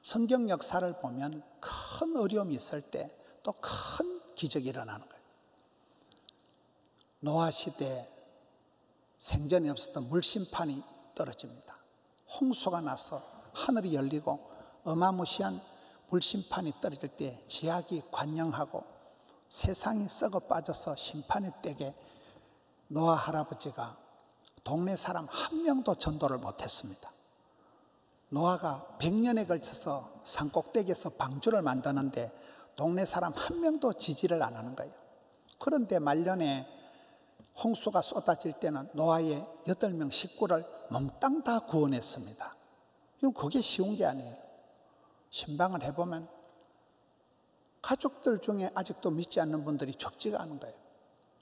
성경 역사를 보면 큰 어려움이 있을 때 또 큰 기적이 일어나는 거예요. 노아 시대 생전에 없었던 물심판이 떨어집니다. 홍수가 나서 하늘이 열리고 어마무시한 물심판이 떨어질 때 지각이 관영하고 세상이 썩어 빠져서 심판의 때에 노아 할아버지가 동네 사람 한 명도 전도를 못했습니다. 노아가 100년에 걸쳐서 산꼭대기에서 방주를 만드는데 동네 사람 한 명도 지지를 안 하는 거예요. 그런데 말년에 홍수가 쏟아질 때는 노아의 8명 식구를 몽땅 다 구원했습니다. 그게 쉬운 게 아니에요. 신방을 해보면 가족들 중에 아직도 믿지 않는 분들이 적지가 않은 거예요.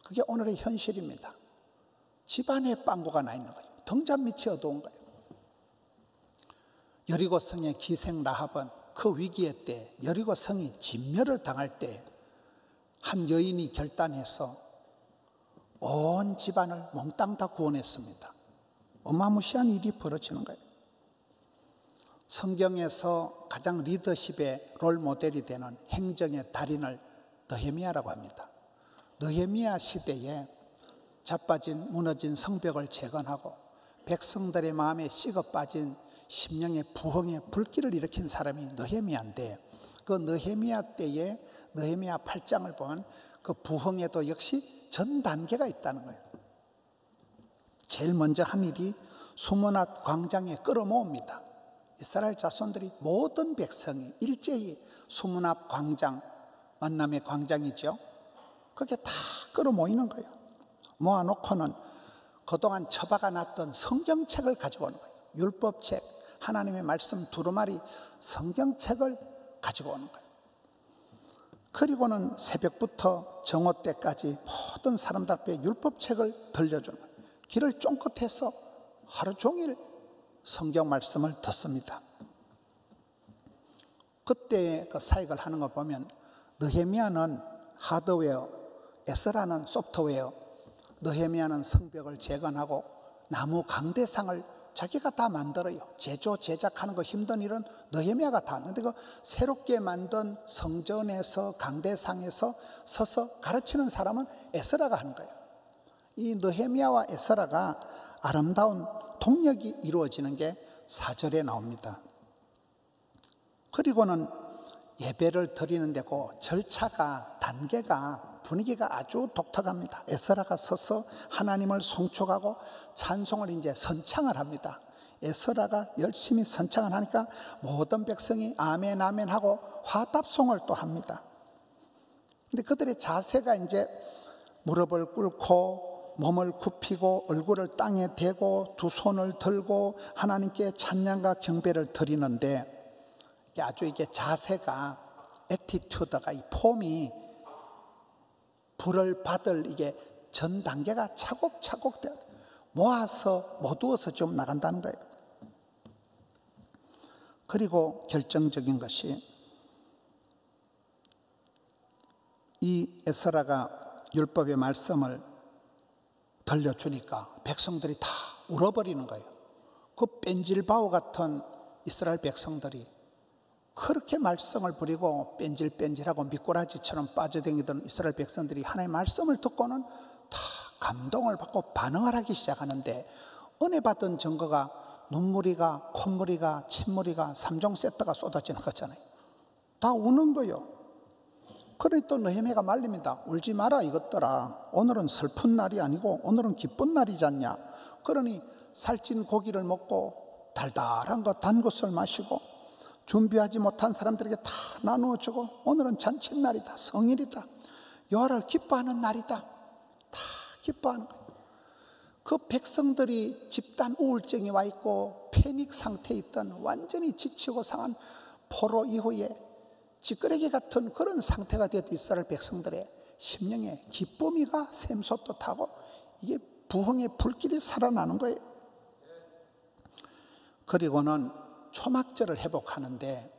그게 오늘의 현실입니다. 집안에 빵꾸가 나 있는 거예요. 등잔 밑이 어두운 거예요. 여리고성의 기생 라합은 그 위기의 때, 여리고성이 진멸을 당할 때 한 여인이 결단해서 온 집안을 몽땅 다 구원했습니다. 어마무시한 일이 벌어지는 거예요. 성경에서 가장 리더십의 롤 모델이 되는 행정의 달인을 느헤미야라고 합니다. 느헤미야 시대에 자빠진 무너진 성벽을 재건하고 백성들의 마음에 식어 빠진 심령의 부흥의 불길을 일으킨 사람이 느헤미야인데, 그 느헤미야 때에 느헤미야 8장을 보면 그 부흥에도 역시 전 단계가 있다는 거예요. 제일 먼저 한 일이 수문앞 광장에 끌어모읍니다. 이스라엘 자손들이 모든 백성이 일제히 수문앞 광장, 만남의 광장이죠. 그게 다 끌어모이는 거예요. 모아놓고는 그동안 처박아 놨던 성경책을 가지고 오는 거예요. 율법책, 하나님의 말씀 두루마리 성경책을 가지고 오는 거예요. 그리고는 새벽부터 정오 때까지 모든 사람들 앞에 율법책을 들려주는 거예요. 길을 쫑긋해서 하루 종일 성경 말씀을 듣습니다. 그때 그 사역을 하는 거 보면 느헤미야는 하드웨어, 에스라는 소프트웨어, 느헤미야는 성벽을 재건하고 나무 강대상을 자기가 다 만들어요. 제작하는 거 힘든 일은 느헤미야가 다 하는데, 그 새롭게 만든 성전에서 강대상에서 서서 가르치는 사람은 에스라가 하는 거예요. 이 느헤미야와 에스라가 아름다운 동력이 이루어지는 게 4절에 나옵니다. 그리고는 예배를 드리는데 그 절차가, 단계가, 분위기가 아주 독특합니다. 에스라가 서서 하나님을 송축하고 찬송을 이제 선창을 합니다. 에스라가 열심히 선창을 하니까 모든 백성이 아멘 아멘 하고 화답송을 또 합니다. 근데 그들의 자세가 이제 무릎을 꿇고 몸을 굽히고 얼굴을 땅에 대고 두 손을 들고 하나님께 찬양과 경배를 드리는데, 아주 이게 자세가, 애티튜드가, 이 폼이 불을 받을 이게 전 단계가 차곡차곡 모아서 모두어서 좀 나간다는 거예요. 그리고 결정적인 것이 이 에스라가 율법의 말씀을 들려주니까 백성들이 다 울어버리는 거예요. 그 뺀질바오 같은 이스라엘 백성들이 그렇게 말썽을 부리고 뺀질뺀질하고 미꾸라지처럼 빠져다니던 이스라엘 백성들이 하나님의 말씀을 듣고는 다 감동을 받고 반응을 하기 시작하는데, 은혜 받은 증거가 눈물이가, 콧물이가, 침물이가 3종 세트가 쏟아지는 거잖아요. 다 우는 거예요. 그러니 또 느헤미야가 말립니다. 울지 마라 이것들아, 오늘은 슬픈 날이 아니고 오늘은 기쁜 날이잖냐. 그러니 살찐 고기를 먹고 달달한 것, 단 것을 마시고 준비하지 못한 사람들에게 다 나누어 주고, 오늘은 잔칫날이다, 성일이다, 여호와를 기뻐하는 날이다, 다 기뻐하는 거예요. 그 백성들이 집단 우울증이 와 있고 패닉 상태에 있던, 완전히 지치고 상한 포로 이후에 찌끄레기 같은 그런 상태가 되었던 이스라엘 백성들의 심령에 기쁨이가 샘솟듯하고 이게 부흥의 불길이 살아나는 거예요. 그리고는 초막절을 회복하는데,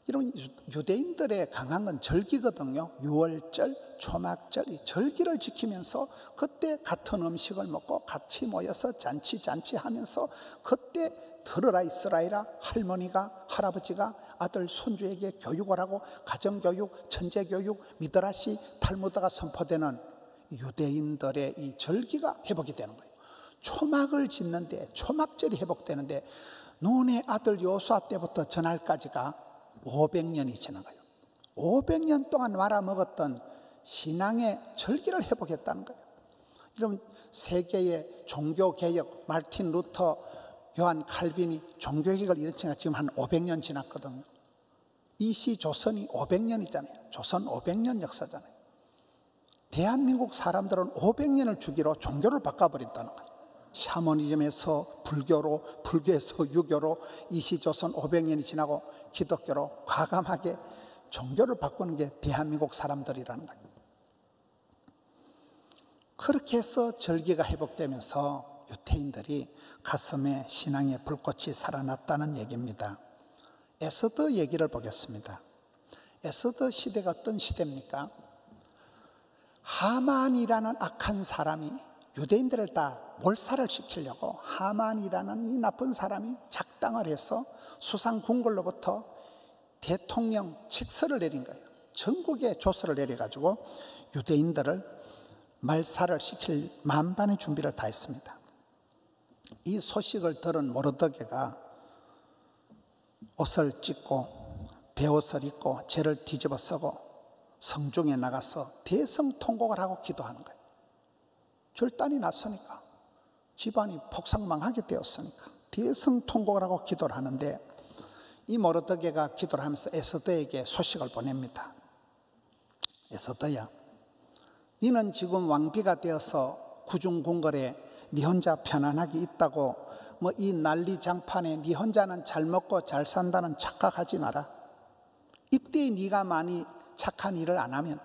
이런 유대인들의 강한 건 절기거든요. 유월절, 초막절, 이 절기를 지키면서 그때 같은 음식을 먹고 같이 모여서 잔치하면서 그때 들어라 이스라엘아, 할머니가 할아버지가 아들 손주에게 교육을 하고 가정교육, 천재교육, 미드라시, 탈무드가 선포되는 유대인들의 이 절기가 회복이 되는 거예요. 초막을 짓는데, 초막절이 회복되는데 눈의 아들 여호수아 때부터 전날까지가 500년이 지난 거예요. 500년 동안 말아먹었던 신앙의 절기를 회복했다는 거예요. 여러분, 세계의 종교개혁, 마르틴 루터, 요한 칼빈이 종교개혁을 일으키니까 지금 한 500년 지났거든요. 이 시 조선이 500년이잖아요. 조선 500년 역사잖아요. 대한민국 사람들은 500년을 주기로 종교를 바꿔버린다는 거예요. 샤머니즘에서 불교로, 불교에서 유교로, 이 시 조선 500년이 지나고 기독교로 과감하게 종교를 바꾸는 게 대한민국 사람들이라는 거예요. 그렇게 해서 절기가 회복되면서 유태인들이 가슴에 신앙의 불꽃이 살아났다는 얘기입니다. 에스더 얘기를 보겠습니다. 에스더 시대가 어떤 시대입니까? 하만이라는 악한 사람이 유대인들을 다 몰살을 시키려고 하만이라는 이 나쁜 사람이 작당을 해서 수상 궁궐로부터 대통령 칙서를 내린 거예요. 전국에 조서를 내려가지고 유대인들을 말살을 시킬 만반의 준비를 다 했습니다. 이 소식을 들은 모르드게가 옷을 찢고 베옷을 입고 죄를 뒤집어 쓰고 성중에 나가서 대성통곡을 하고 기도하는 거예요. 결단이 났으니까, 집안이 폭삭망하게 되었으니까 대성통곡을 하고 기도를 하는데, 이 모르드게가 기도를 하면서 에스더에게 소식을 보냅니다. 에스더야, 너는 지금 왕비가 되어서 구중궁궐에 네 혼자 편안하게 있다고 뭐 이 난리장판에 네 혼자는 잘 먹고 잘 산다는 착각하지 마라. 이때 네가 많이 착한 일을 안 하면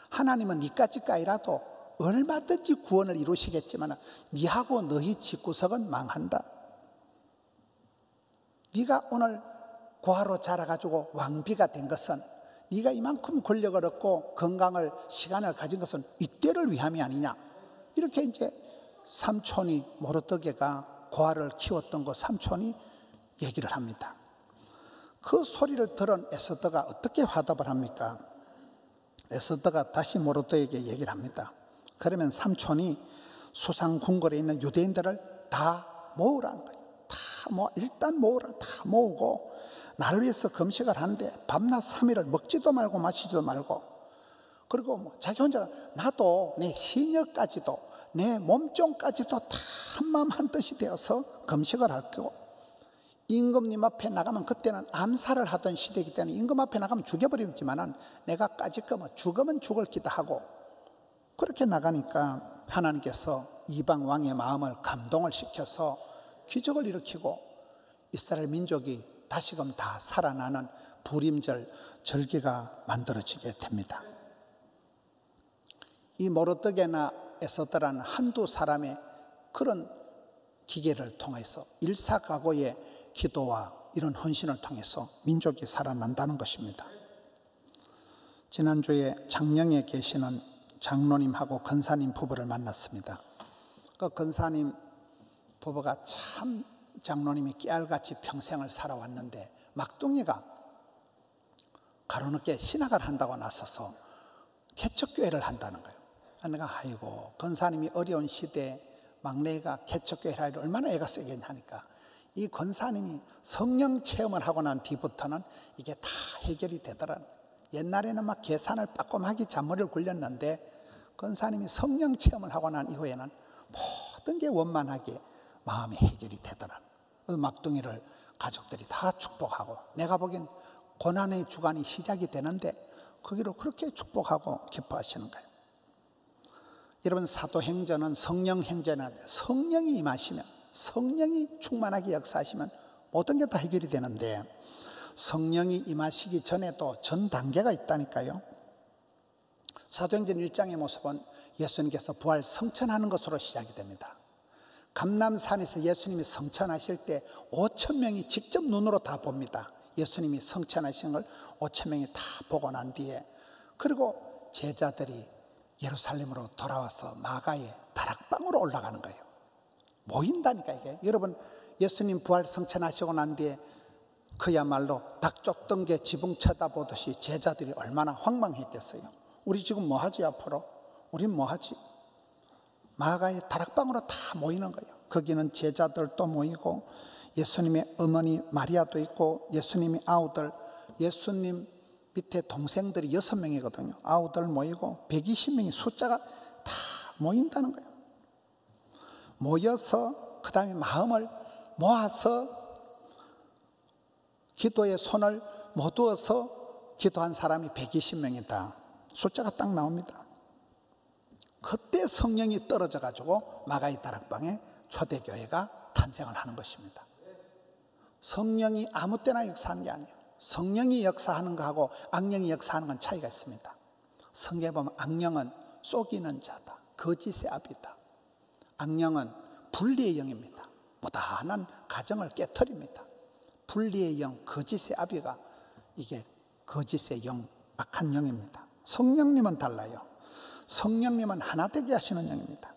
하나님은 네까지까지라도 얼마든지 구원을 이루시겠지만 네하고 너희 집구석은 망한다. 네가 오늘 고아로 자라가지고 왕비가 된 것은, 네가 이만큼 권력을 얻고 건강을, 시간을 가진 것은 이때를 위함이 아니냐. 이렇게 이제 삼촌이, 모르드게가 고아를 키웠던 그 삼촌이 얘기를 합니다. 그 소리를 들은 에스더가 어떻게 화답을 합니까? 에스더가 다시 모르드게에게 얘기를 합니다. 그러면 삼촌이 수상 궁궐에 있는 유대인들을 다 모으라는 거예요. 일단 모으라. 다 모으고 나를 위해서 금식을 하는데 밤낮 3일을 먹지도 말고 마시지도 말고, 그리고 자기 혼자 나도 내 시녀까지도 내 몸종까지도 다 한마음 한뜻이 되어서 금식을 할 거고, 임금님 앞에 나가면, 그때는 암살을 하던 시대이기 때문에 임금 앞에 나가면 죽여버리지만은 내가 까짓 거면 죽으면 죽을 기도하고, 그렇게 나가니까 하나님께서 이방 왕의 마음을 감동을 시켜서 기적을 일으키고 이스라엘 민족이 다시금 다 살아나는 부림절 절기가 만들어지게 됩니다. 이 모르드게나 에스더라는 한두 사람의 그런 기계를 통해서 일사각오의 기도와 이런 헌신을 통해서 민족이 살아난다는 것입니다. 지난주에 장령에 계시는 장로님하고 권사님 부부를 만났습니다. 그 권사님 부부가 참 장로님이 깨알같이 평생을 살아왔는데 막둥이가 가로늦게 신학을 한다고 나서서 개척교회를 한다는 거예요. 내가 아이고, 권사님이 어려운 시대에 막내가 개척교회를 하기를 얼마나 애가 쓰겠냐 하니까, 이 권사님이 성령 체험을 하고 난 뒤부터는 이게 다 해결이 되더라는 거예요. 옛날에는 막 계산을 빠꼼하게 잔머리를 굴렸는데 권사님이 성령 체험을 하고 난 이후에는 모든 게 원만하게 마음이 해결이 되더라는 거예요. 막둥이를 가족들이 다 축복하고, 내가 보기엔 고난의 주간이 시작이 되는데 거기로 그렇게 축복하고 기뻐하시는 거예요. 여러분, 사도행전은 성령행전인데 성령이 임하시면, 성령이 충만하게 역사하시면 모든 게 다 해결이 되는데, 성령이 임하시기 전에도 전 단계가 있다니까요. 사도행전 1장의 모습은 예수님께서 부활 성천하는 것으로 시작이 됩니다. 감람산에서 예수님이 성천하실 때 5천 명이 직접 눈으로 다 봅니다. 예수님이 성천하신 걸 5천 명이 다 보고 난 뒤에, 그리고 제자들이 예루살렘으로 돌아와서 마가의 다락방으로 올라가는 거예요. 모인다니까 이게. 여러분, 예수님 부활 성천하시고 난 뒤에 그야말로 닭 쫓던 게 지붕 쳐다보듯이 제자들이 얼마나 황망했겠어요. 우리 지금 뭐 하지 앞으로? 우린 뭐 하지? 마가의 다락방으로 다 모이는 거예요. 거기는 제자들도 모이고 예수님의 어머니 마리아도 있고 예수님의 아우들, 예수님 밑에 동생들이 6명이거든요. 아우들 모이고 120명의 숫자가 다 모인다는 거예요. 모여서 그 다음에 마음을 모아서 기도에 손을 모두어서 기도한 사람이 120명이다. 숫자가 딱 나옵니다. 그때 성령이 떨어져 가지고 마가의 다락방에 초대교회가 탄생을 하는 것입니다. 성령이 아무 때나 역사하는 게 아니에요. 성령이 역사하는 거하고 악령이 역사하는 건 차이가 있습니다. 성경에 보면 악령은 속이는 자다, 거짓의 아비다. 악령은 분리의 영입니다. 무단한 가정을 깨트립니다. 분리의 영, 거짓의 아비가 이게 거짓의 영, 악한 영입니다. 성령님은 달라요. 성령님은 하나 되게 하시는 영입니다.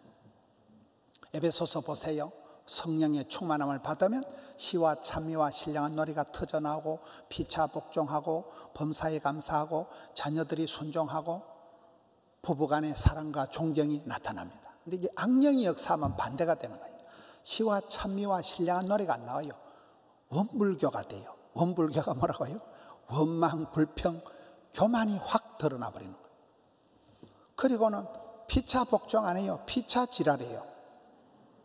에베소서 보세요. 성령의 충만함을 받으면 시와 찬미와 신령한 노래가 터져나오고 피차 복종하고 범사에 감사하고 자녀들이 순종하고 부부간의 사랑과 존경이 나타납니다. 근데 이게 악령이 역사하면 반대가 되는 거예요. 시와 찬미와 신령한 노래가 안 나와요. 원불교가 돼요. 원불교가 뭐라고요? 원망, 불평, 교만이 확 드러나 버리는 거예요. 그리고는 피차 복종 안 해요. 피차 지랄해요.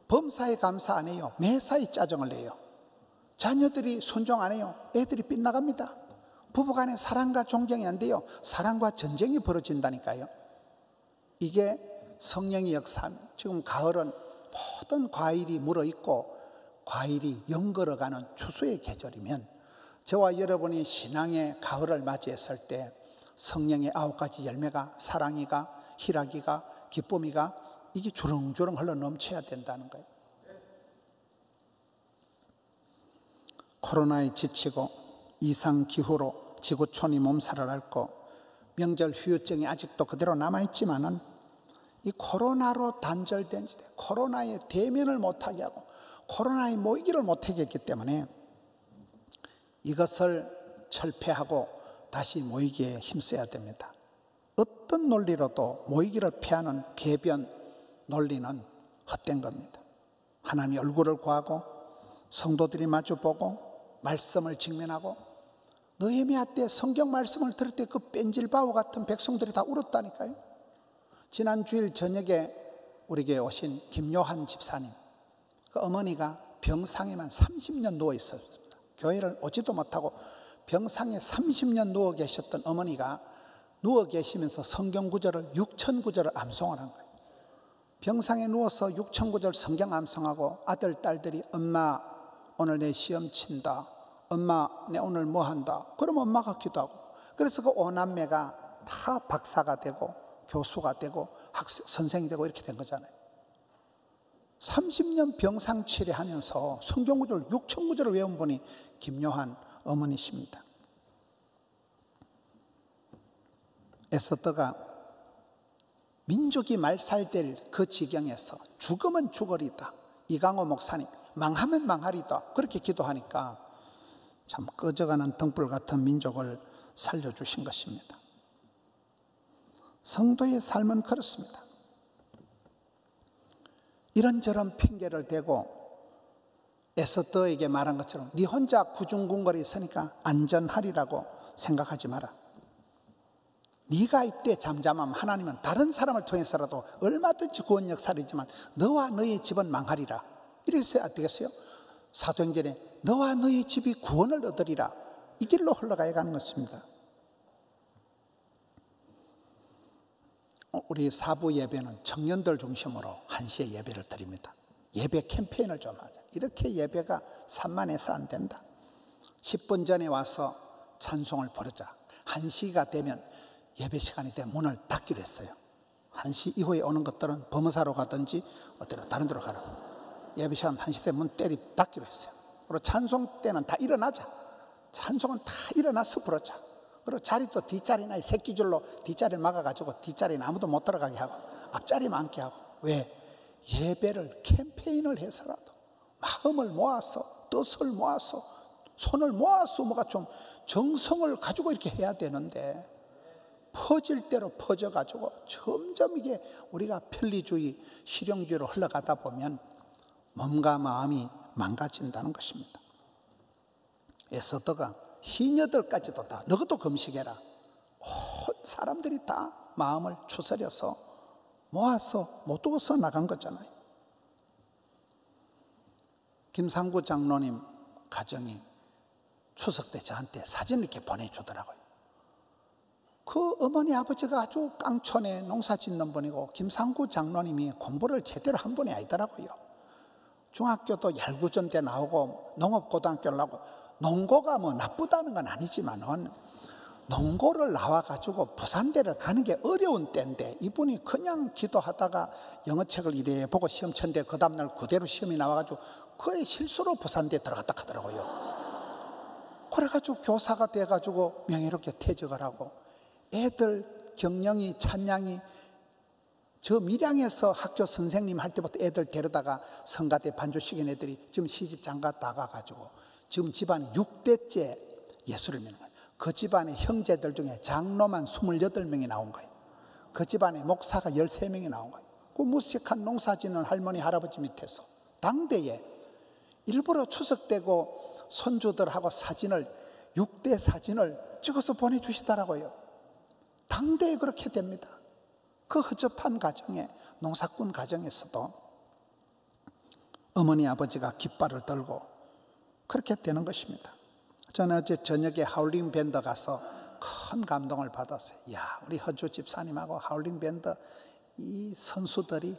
범사에 감사 안 해요. 매사에 짜증을 내요. 자녀들이 순종 안 해요. 애들이 빗나갑니다. 부부간의 사랑과 존경이 안 돼요. 사랑과 전쟁이 벌어진다니까요. 이게 성령의 역사입니다. 지금 가을은 모든 과일이 물어있고 과일이 연걸어가는 추수의 계절이면 저와 여러분이 신앙의 가을을 맞이했을 때 성령의 9가지 열매가 사랑이가 희락이가 기쁨이가 이게 주렁주렁 흘러 넘쳐야 된다는 거예요. 코로나에 지치고 이상기후로 지구촌이 몸살을 앓고 명절 후유증이 아직도 그대로 남아있지만은 이 코로나로 단절된 시대, 코로나의 대면을 못하게 하고 코로나의 모이기를 못하게 했기 때문에 이것을 철폐하고 다시 모이기에 힘써야 됩니다. 어떤 논리로도 모이기를 피하는 궤변 논리는 헛된 겁니다. 하나님의 얼굴을 구하고 성도들이 마주보고 말씀을 직면하고 느헤미야 때 성경 말씀을 들을 때 그 뺀질바오 같은 백성들이 다 울었다니까요. 지난 주일 저녁에 우리에게 오신 김요한 집사님, 그 어머니가 병상에만 30년 누워 있었습니다. 교회를 오지도 못하고 병상에 30년 누워 계셨던 어머니가 누워 계시면서 성경 구절을 6천 구절을 암송을 한 거예요. 병상에 누워서 6천 구절 성경 암송하고 아들, 딸들이 엄마 오늘 내 시험 친다. 엄마 내 오늘 뭐 한다. 그러면 엄마가 기도하고 그래서 그 오남매가 다 박사가 되고 교수가 되고 선생이 되고 이렇게 된 거잖아요. 30년 병상 치료하면서 성경 구절 6천 구절을 외운 분이 김요한 어머니십니다. 에스더가 민족이 말살될 그 지경에서 죽으면 죽으리다. 이강호 목사님 망하면 망하리다. 그렇게 기도하니까 참 꺼져가는 등불 같은 민족을 살려주신 것입니다. 성도의 삶은 그렇습니다. 이런저런 핑계를 대고 에스더에게 말한 것처럼 네 혼자 구중궁궐에 있으니까 안전하리라고 생각하지 마라. 네가 이때 잠잠하면 하나님은 다른 사람을 통해서라도 얼마든지 구원 역사이지만 너와 너의 집은 망하리라. 이렇게 해야 되겠어요? 사도행전에 너와 너의 집이 구원을 얻으리라. 이 길로 흘러가야 하는 것입니다. 우리 사부 예배는 청년들 중심으로 1시에 예배를 드립니다. 예배 캠페인을 좀 하자. 이렇게 예배가 산만해서 안 된다. 10분 전에 와서 찬송을 부르자. 1시가 되면 예배 시간이 되면 문을 닫기로 했어요. 1시 이후에 오는 것들은 범사로 가든지 어디로 다른 데로 가라. 예배 시간 1시 되면 문 닫기로 했어요. 그리고 찬송 때는 다 일어나자. 찬송은 다 일어나서 부르자. 그리고 자리도 뒷자리나 새끼줄로 뒷자리를 막아가지고 뒷자리는 아무도 못 들어가게 하고 앞자리만 앉게 하고. 왜? 예배를 캠페인을 해서라도 마음을 모아서, 뜻을 모아서, 손을 모아서 뭐가 좀 정성을 가지고 이렇게 해야 되는데, 퍼질 대로 퍼져가지고 점점 이게 우리가 편리주의, 실용주의로 흘러가다 보면 몸과 마음이 망가진다는 것입니다. 에스더가 시녀들까지도 다 너희도 금식해라. 온 사람들이 다 마음을 추스려서 모아서 못 두어서 나간 거잖아요. 김상구 장로님 가정이 추석 때 저한테 사진을 이렇게 보내주더라고요. 그 어머니 아버지가 아주 깡촌에 농사 짓는 분이고 김상구 장로님이 공부를 제대로 한 분이 아니더라고요. 중학교도 얄구전 때 나오고 농업고등학교를 나오고, 농고가 뭐 나쁘다는 건 아니지만은 농고를 나와가지고 부산대를 가는 게 어려운 때인데, 이분이 그냥 기도하다가 영어책을 이래 보고 시험 쳤는데 그 다음날 그대로 시험이 나와가지고 그래 실수로 부산대 들어갔다 하더라고요. 그래가지고 교사가 돼가지고 명예롭게 퇴직을 하고, 애들 경영이 찬양이 저 밀양에서 학교 선생님 할 때부터 애들 데려다가 성가대 반주시킨 애들이 지금 시집 장가 다 가가지고 지금 집안이 6대째 예수를 믿는 거예요. 그 집안의 형제들 중에 장로만 28명이 나온 거예요. 그 집안에 목사가 13명이 나온 거예요. 그 무식한 농사 짓는 할머니 할아버지 밑에서 당대에 일부러 추석되고 손주들하고 사진을 6대 사진을 찍어서 보내주시더라고요. 당대에 그렇게 됩니다. 그 허접한 가정에, 농사꾼 가정에서도 어머니 아버지가 깃발을 들고 그렇게 되는 것입니다. 저는 어제 저녁에 하울링 밴드 가서 큰 감동을 받았어요. 야, 우리 허주 집사님하고 하울링 밴드 이 선수들이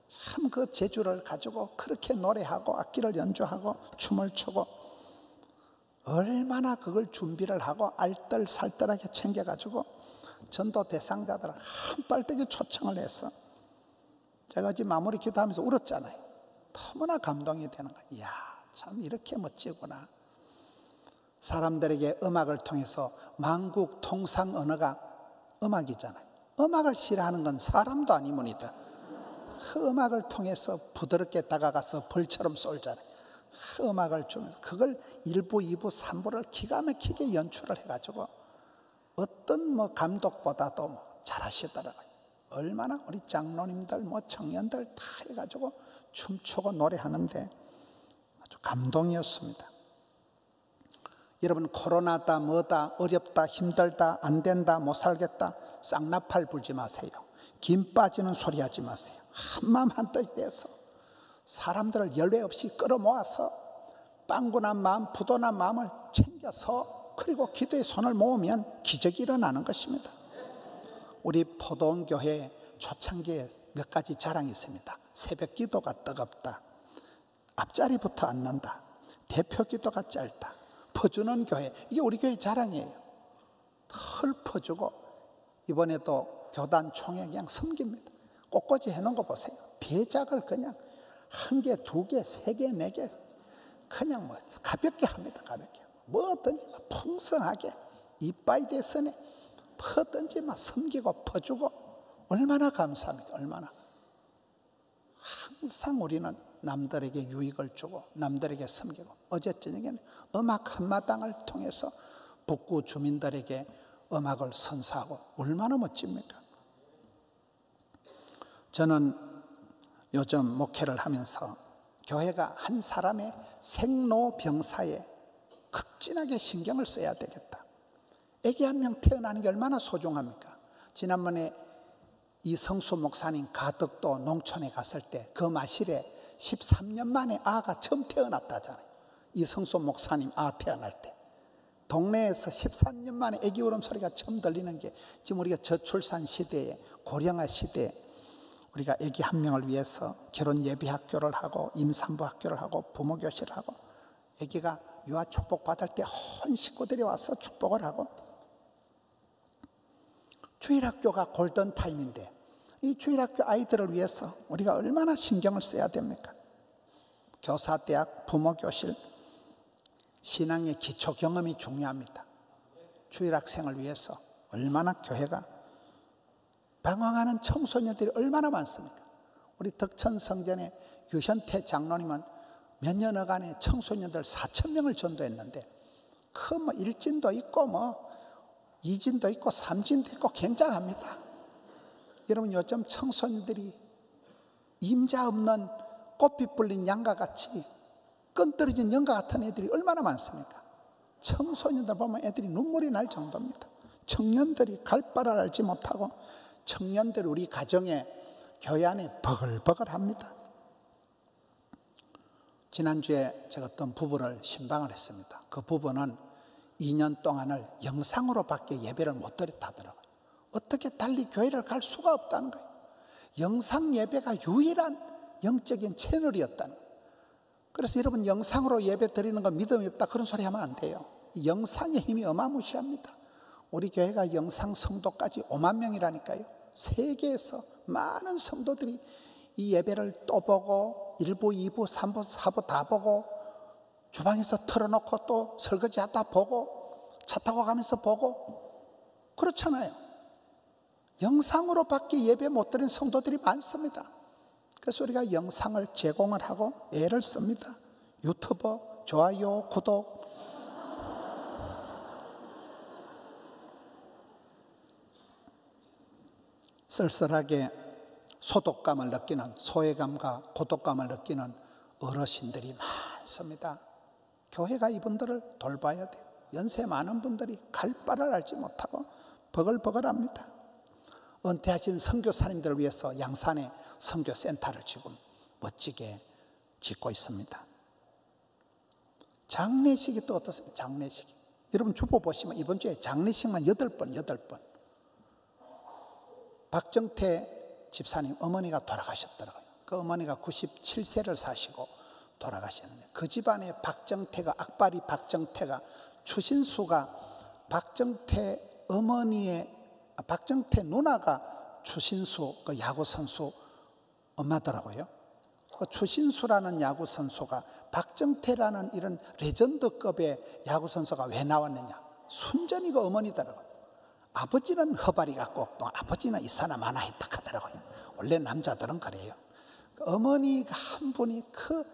참 그 재주를 가지고 그렇게 노래하고 악기를 연주하고 춤을 추고 얼마나 그걸 준비를 하고 알뜰살뜰하게 챙겨가지고 전도 대상자들을 한 빨대기 초청을 해서 제가 지금 마무리 기도하면서 울었잖아요. 너무나 감동이 되는 거예요. 이야, 참 이렇게 멋지구나. 사람들에게 음악을 통해서 만국 통상 언어가 음악이잖아요. 음악을 싫어하는 건 사람도 아니문이다. 그 음악을 통해서 부드럽게 다가가서 벌처럼 쏠잖아요. 그 음악을 주면서 그걸 1부, 2부, 3부를 기가 막히게 연출을 해가지고 어떤 감독보다도 잘하시더라고요. 얼마나 우리 장로님들, 청년들 다 해가지고 춤추고 노래하는데 아주 감동이었습니다. 여러분, 코로나다, 뭐다, 어렵다, 힘들다, 안 된다, 못 살겠다, 쌍나팔 불지 마세요. 김 빠지는 소리 하지 마세요. 한마음 한뜻이 돼서 사람들을 열외 없이 끌어모아서 빵군한 마음, 부도난 마음을 챙겨서 그리고 기도의 손을 모으면 기적이 일어나는 것입니다. 우리 포도원교회 초창기에 몇 가지 자랑이 있습니다. 새벽 기도가 뜨겁다, 앞자리부터 안 난다, 대표 기도가 짧다, 퍼주는 교회, 이게 우리 교회 자랑이에요. 털 퍼주고 이번에도 교단 총회 그냥 섬깁니다. 꽃꽂이 해놓은 거 보세요. 배작을 그냥 1개, 2개, 3개, 4개 그냥 가볍게 합니다. 가볍게 뭐든지 풍성하게 이빠이 대선에 퍼든지 섬기고 퍼주고 얼마나 감사합니까? 얼마나. 항상 우리는 남들에게 유익을 주고 남들에게 섬기고, 어제 저녁에는 음악 한마당을 통해서 북구 주민들에게 음악을 선사하고 얼마나 멋집니까? 저는 요즘 목회를 하면서 교회가 한 사람의 생로병사에 극진하게 신경을 써야 되겠다. 애기 한 명 태어나는 게 얼마나 소중합니까? 지난번에 이성수 목사님 가덕도 농촌에 갔을 때 그 마실에 13년 만에 아가 처음 태어났다잖아요. 이성수 목사님 아 태어날 때 동네에서 13년 만에 애기 울음소리가 처음 들리는 게, 지금 우리가 저출산 시대에, 고령화 시대에 우리가 애기 한 명을 위해서 결혼 예비 학교를 하고 임산부 학교를 하고 부모 교실을 하고, 애기가 유아 축복 받을 때 온 식구들이 와서 축복을 하고, 주일학교가 골든타임인데 이 주일학교 아이들을 위해서 우리가 얼마나 신경을 써야 됩니까? 교사대학, 부모교실, 신앙의 기초 경험이 중요합니다. 주일학생을 위해서 얼마나 교회가, 방황하는 청소년들이 얼마나 많습니까? 우리 덕천 성전의 유현태 장로님은 몇 년여간에 청소년들 4,000명을 전도했는데 그 뭐 1진도 있고 뭐 2진도 있고 3진도 있고 굉장합니다. 여러분 요즘 청소년들이 임자 없는 꽃빛 불린 양과 같이 끈 떨어진 영과 같은 애들이 얼마나 많습니까? 청소년들 보면 애들이 눈물이 날 정도입니다. 청년들이 갈 바를 알지 못하고 청년들이 우리 가정에 교회 안에 버글버글합니다. 지난주에 제가 어떤 부부를 신방을 했습니다. 그 부부는 2년 동안을 영상으로밖에 예배를 못 드렸다더라고요. 어떻게 달리 교회를 갈 수가 없다는 거예요. 영상 예배가 유일한 영적인 채널이었다는 거예요. 그래서 여러분 영상으로 예배 드리는 건 믿음이 없다 그런 소리 하면 안 돼요. 영상의 힘이 어마무시합니다. 우리 교회가 영상 성도까지 5만 명이라니까요. 세계에서 많은 성도들이 이 예배를 또 보고 1부, 2부, 3부, 4부 다 보고 주방에서 틀어놓고 또 설거지하다 보고 차 타고 가면서 보고 그렇잖아요. 영상으로밖에 예배 못 드리는 성도들이 많습니다. 그래서 우리가 영상을 제공을 하고 애를 씁니다. 유튜브, 좋아요, 구독. 쓸쓸하게 소독감을 느끼는, 소외감과 고독감을 느끼는 어르신들이 많습니다. 교회가 이분들을 돌봐야 돼요. 연세 많은 분들이 갈 바를 알지 못하고 버글버글합니다. 은퇴하신 선교사님들을 위해서 양산에 선교센터를 지금 멋지게 짓고 있습니다. 장례식이 또 어떻습니까? 장례식이. 여러분 주보 보시면 이번 주에 장례식만 8번. 박정태 집사님 어머니가 돌아가셨더라고요. 그 어머니가 97세를 사시고 돌아가셨는데 그 집안에 박정태가 악바리 박정태가 추신수가 박정태 어머니의 박정태 누나가 추신수 그 야구 선수 엄마더라고요. 그 추신수라는 야구 선수가 박정태라는 이런 레전드급의 야구 선수가 왜 나왔느냐? 순전히 그 어머니더라고요. 아버지는 허발이 갖고 없고 아버지는 이사나 마나 했다 하더라고요. 원래 남자들은 그래요. 그 어머니가 한 분이 그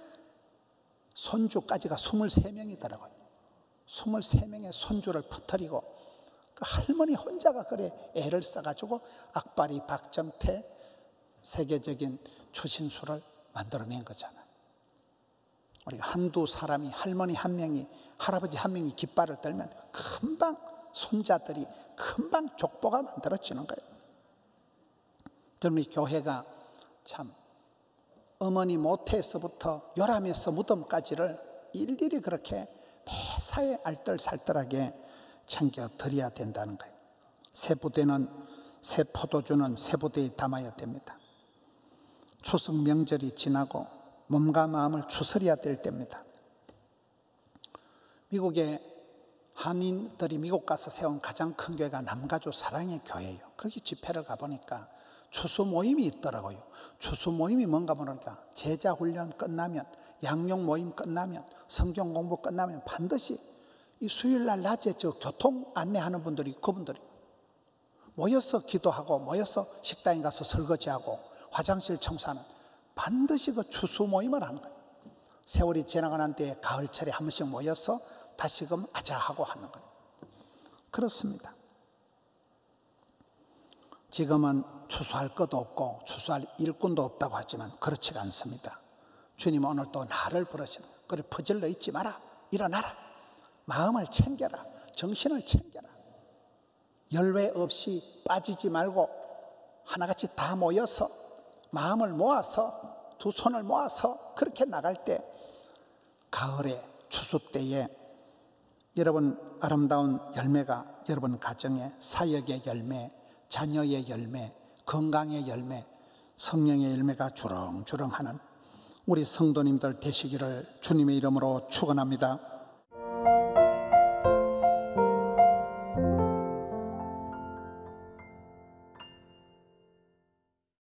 손주까지가 23명이더라고요. 23명의 손주를 퍼뜨리고 그 할머니 혼자가 그래 애를 써가지고 악바리 박정태 세계적인 추신수를 만들어낸 거잖아요. 우리가 한두 사람이 할머니 한 명이 할아버지 한 명이 깃발을 들면 금방 손자들이 금방 족보가 만들어지는 거예요. 저는 이 교회가 참 어머니 모태에서부터 요람에서 무덤까지를 일일이 그렇게 매사에 알뜰살뜰하게 챙겨 드려야 된다는 거예요. 새 부대는 새 포도주는 새 부대에 담아야 됩니다. 추석 명절이 지나고 몸과 마음을 추스려야 될 때입니다. 미국의 한인들이 미국 가서 세운 가장 큰 교회가 남가주 사랑의 교회예요. 거기 집회를 가보니까 추수 모임이 있더라고요. 추수 모임이 뭔가 모르니까 제자 훈련 끝나면 양육 모임 끝나면 성경 공부 끝나면 반드시 이 수요일날 낮에 저 교통 안내하는 분들이 그분들이 모여서 기도하고 모여서 식당에 가서 설거지하고 화장실 청소하는 반드시 그 추수 모임을 하는 거예요. 세월이 지나가는 데에 가을철에 한 번씩 모여서 다시금 아자하고 하는 거예요. 그렇습니다. 지금은 추수할 것도 없고 추수할 일꾼도 없다고 하지만 그렇지가 않습니다. 주님은 오늘 또 나를 부르시는 거예요. 그래 퍼질러 있지 마라. 일어나라. 마음을 챙겨라. 정신을 챙겨라. 열외 없이 빠지지 말고 하나같이 다 모여서 마음을 모아서 두 손을 모아서 그렇게 나갈 때 가을에 추수 때에 여러분 아름다운 열매가 여러분 가정에 사역의 열매, 자녀의 열매, 건강의 열매, 성령의 열매가 주렁주렁하는 우리 성도님들 되시기를 주님의 이름으로 축원합니다.